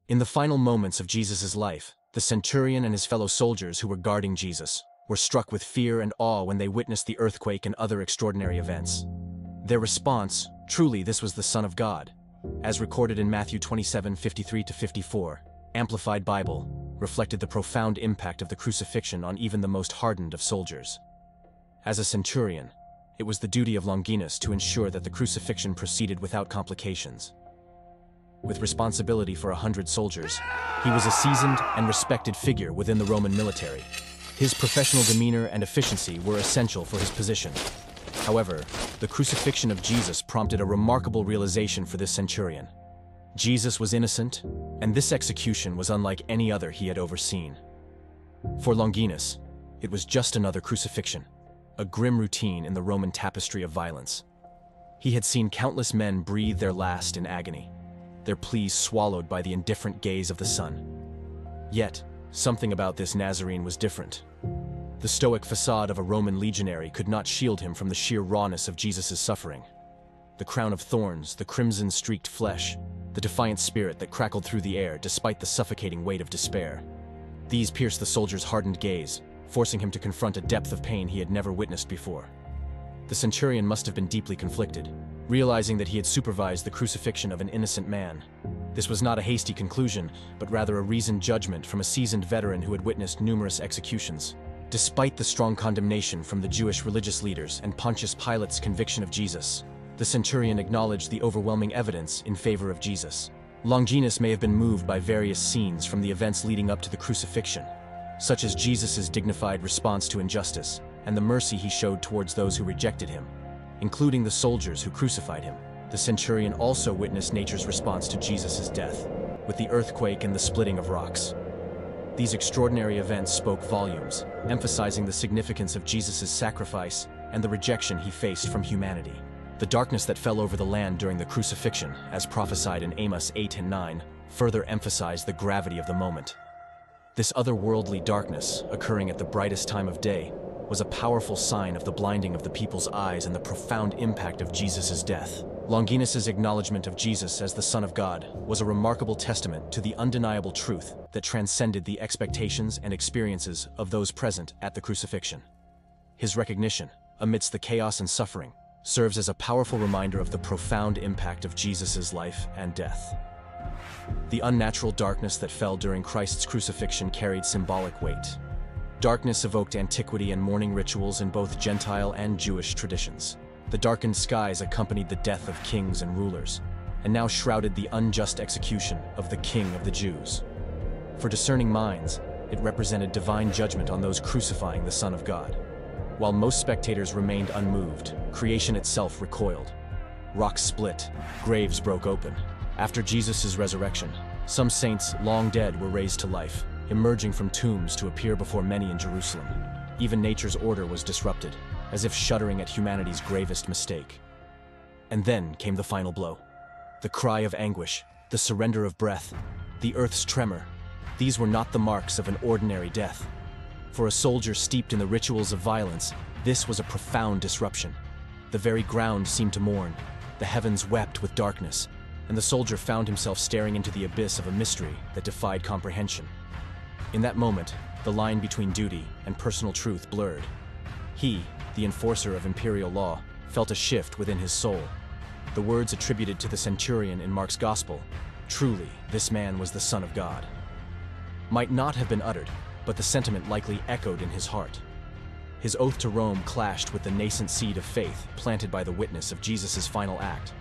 In the final moments of Jesus' life, the centurion and his fellow soldiers who were guarding Jesus were struck with fear and awe when they witnessed the earthquake and other extraordinary events. Their response, "Truly, this was the Son of God," as recorded in Matthew 27:53-54, Amplified Bible, reflected the profound impact of the crucifixion on even the most hardened of soldiers. As a centurion, it was the duty of Longinus to ensure that the crucifixion proceeded without complications. With responsibility for 100 soldiers, he was a seasoned and respected figure within the Roman military. His professional demeanor and efficiency were essential for his position. However, the crucifixion of Jesus prompted a remarkable realization for this centurion. Jesus was innocent, and this execution was unlike any other he had overseen. For Longinus, it was just another crucifixion, a grim routine in the Roman tapestry of violence. He had seen countless men breathe their last in agony, their pleas swallowed by the indifferent gaze of the sun. Yet, something about this Nazarene was different. The stoic facade of a Roman legionary could not shield him from the sheer rawness of Jesus' suffering. The crown of thorns, the crimson-streaked flesh, the defiant spirit that crackled through the air despite the suffocating weight of despair. These pierced the soldier's hardened gaze, forcing him to confront a depth of pain he had never witnessed before. The centurion must have been deeply conflicted, realizing that he had supervised the crucifixion of an innocent man. This was not a hasty conclusion, but rather a reasoned judgment from a seasoned veteran who had witnessed numerous executions. Despite the strong condemnation from the Jewish religious leaders and Pontius Pilate's conviction of Jesus, the centurion acknowledged the overwhelming evidence in favor of Jesus. Longinus may have been moved by various scenes from the events leading up to the crucifixion, such as Jesus' dignified response to injustice and the mercy he showed towards those who rejected him, including the soldiers who crucified him. The centurion also witnessed nature's response to Jesus' death, with the earthquake and the splitting of rocks. These extraordinary events spoke volumes, emphasizing the significance of Jesus' sacrifice and the rejection he faced from humanity. The darkness that fell over the land during the crucifixion, as prophesied in Amos 8 and 9, further emphasized the gravity of the moment. This otherworldly darkness, occurring at the brightest time of day, was a powerful sign of the blinding of the people's eyes and the profound impact of Jesus' death. Longinus' acknowledgement of Jesus as the Son of God was a remarkable testament to the undeniable truth that transcended the expectations and experiences of those present at the crucifixion. His recognition, amidst the chaos and suffering, serves as a powerful reminder of the profound impact of Jesus' life and death. The unnatural darkness that fell during Christ's crucifixion carried symbolic weight. Darkness evoked antiquity and mourning rituals in both Gentile and Jewish traditions. The darkened skies accompanied the death of kings and rulers, and now shrouded the unjust execution of the King of the Jews. For discerning minds, it represented divine judgment on those crucifying the Son of God. While most spectators remained unmoved, creation itself recoiled. Rocks split, graves broke open. After Jesus' resurrection, some saints long dead were raised to life, emerging from tombs to appear before many in Jerusalem. Even nature's order was disrupted, as if shuddering at humanity's gravest mistake. And then came the final blow. The cry of anguish, the surrender of breath, the earth's tremor. These were not the marks of an ordinary death. For a soldier steeped in the rituals of violence, this was a profound disruption. The very ground seemed to mourn, the heavens wept with darkness, and the soldier found himself staring into the abyss of a mystery that defied comprehension. In that moment, the line between duty and personal truth blurred. He, the enforcer of imperial law, felt a shift within his soul. The words attributed to the centurion in Mark's Gospel, "Truly, this man was the Son of God," might not have been uttered, but the sentiment likely echoed in his heart. His oath to Rome clashed with the nascent seed of faith planted by the witness of Jesus' final act.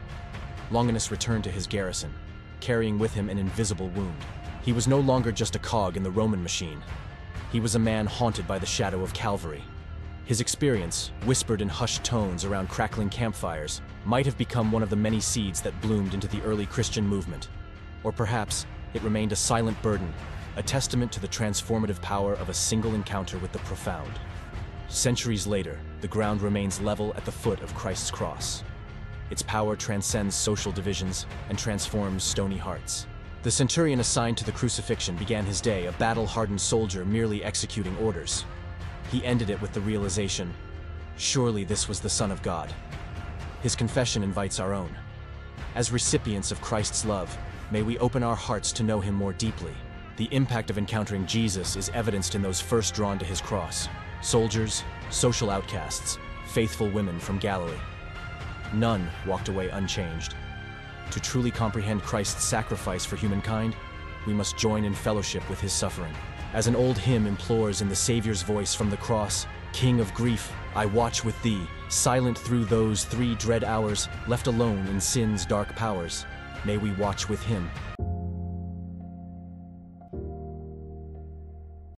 Longinus returned to his garrison, carrying with him an invisible wound. He was no longer just a cog in the Roman machine. He was a man haunted by the shadow of Calvary. His experience, whispered in hushed tones around crackling campfires, might have become one of the many seeds that bloomed into the early Christian movement. Or perhaps it remained a silent burden, a testament to the transformative power of a single encounter with the profound. Centuries later, the ground remains level at the foot of Christ's cross. Its power transcends social divisions and transforms stony hearts. The centurion assigned to the crucifixion began his day a battle-hardened soldier merely executing orders. He ended it with the realization, surely this was the Son of God. His confession invites our own. As recipients of Christ's love, May we open our hearts to know him more deeply. The impact of encountering Jesus is evidenced in those first drawn to his cross: soldiers, social outcasts, faithful women from Galilee. None walked away unchanged. To truly comprehend Christ's sacrifice for humankind, we must join in fellowship with his suffering. As an old hymn implores in the Savior's voice from the cross, "King of grief, I watch with thee, silent through those 3 dread hours, left alone in sin's dark powers. May we watch with him,